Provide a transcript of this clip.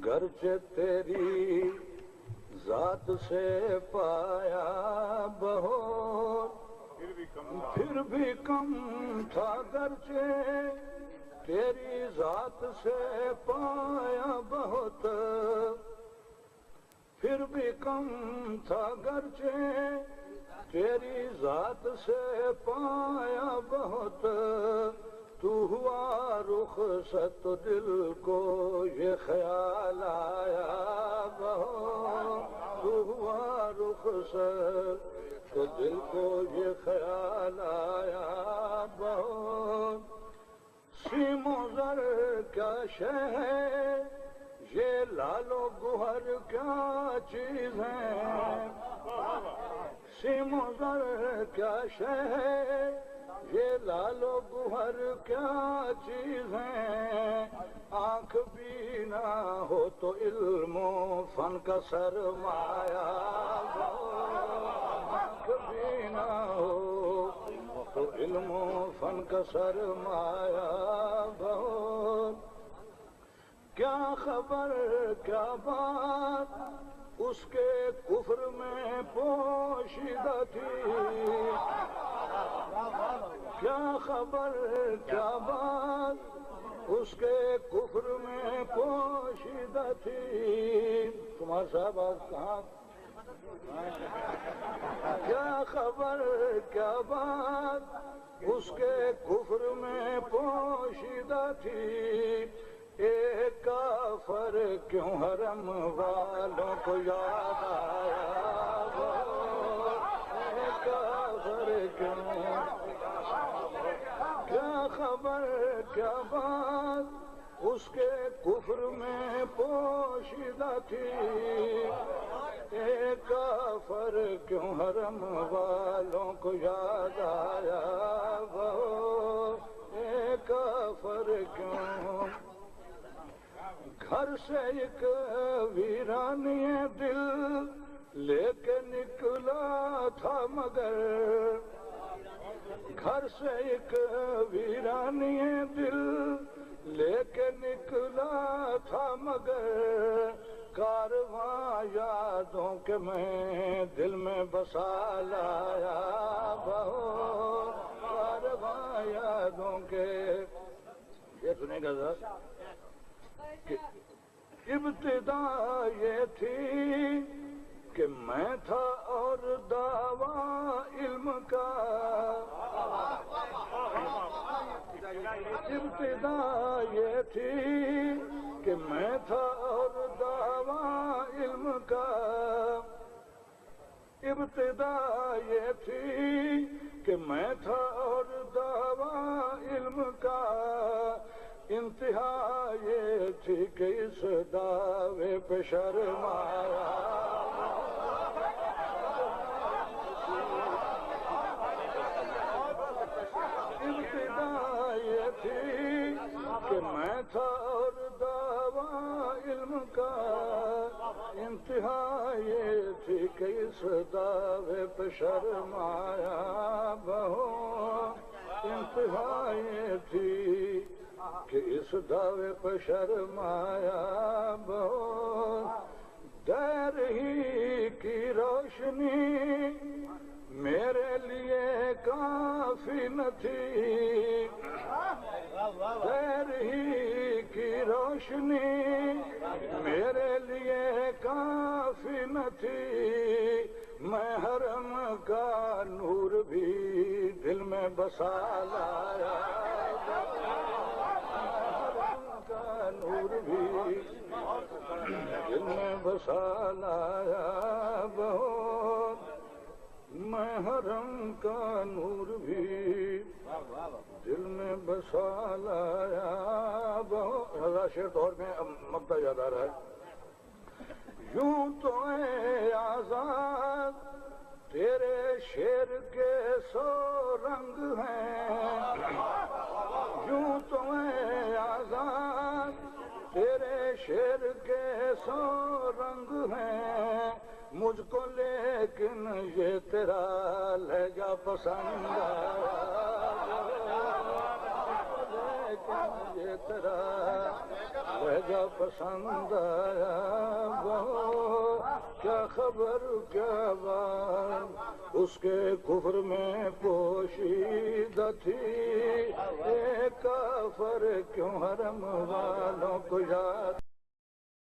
گرچہ تیری ذات سے پایا بہت پھر بھی کم تھا، گرچہ تیری ذات سے پایا بہت پھر بھی کم تھا، گرچہ تیری ذات سے پایا بہت تو ہوا رخصت تو دل کو یہ خیال آیا بہت تو ہوا رخصت تو دل کو یہ خیال آیا بہت سیم و زر کیا شے ہے یہ لال و گوہر کیا چیز ہے سیم و زر کیا شے ہے یہ لال و گوہر کیا چیز ہے آنکھ بھی نہ ہو تو علم و فن کا سرمایہ آنکھ بھی نہ ہو تو علم و فن کا سرمایہ بہت کیا خبر کیا بات اس کے کفر میں پوشیدہ تھی کیا خبر کیا بات اس کے کفر میں پوشیدہ تھی کمار صاحب آپ کہاں کیا خبر کیا بات اس کے کفر میں پوشیدہ تھی ایک کافر کیوں حرم والوں کو یاد آیا ایک کافر کیوں کیا خبر کیا بات اس کے کفر میں پوشیدہ تھی ایک کافر کیوں حرم والوں کو یاد آیا بہت ایک کافر کیوں گھر سے ایک ویرانی دل لے کے نکلا تھا مگر گھر سے ایک ویرانی دل لے کے نکلا تھا مگر کارواں یادوں کے میں دل میں بسا لایا بہت کارواں یادوں کے یہ سنے گا ذرا کہ ابتدا یہ تھی کہ میں تھا اور دعویٰ علم کا ابتدا یہ تھی کہ میں تھا اور دعویٰ علم کا ابتدا یہ تھی کہ میں تھا اور دعویٰ علم کا انتہا یہ تھی کہ اس دعوے پہ شرمایا ابتدا یہ تھی کہ میں تھا اور دعویٰ علم کا انتہا یہ تھی کہ اس دعوے پہ شرمایا بہت انتہا یہ تھی کہ اس دعوے پہ شرمایا بہت دیر ہی کی روشنی میرے لیے کافی نہ تھی دیر ہی کی روشنی میرے لیے کافی نہ تھی میں حرم کا نور بھی دل میں بسا لایا نور بھی دل میں بسا لایا بہت میں حرم کا نور بھی دل میں بسا لایا بہت ہزار شعر دور میں مقطع یاد آ رہا ہے یوں تو اے آزاد تیرے شیر کے سو رنگ ہیں یوں تو اے آزاد تیرے شیر کے سو رنگ ہیں مجھ کو لیکن یہ تیرا لہجہ پسند آیا کہ مجھے تیرا لہجہ پسند آیا وہ کیا خبر کیا بات اس کے کفر میں پوشیدہ تھی ایک کافر کیوں حرم والوں کو یاد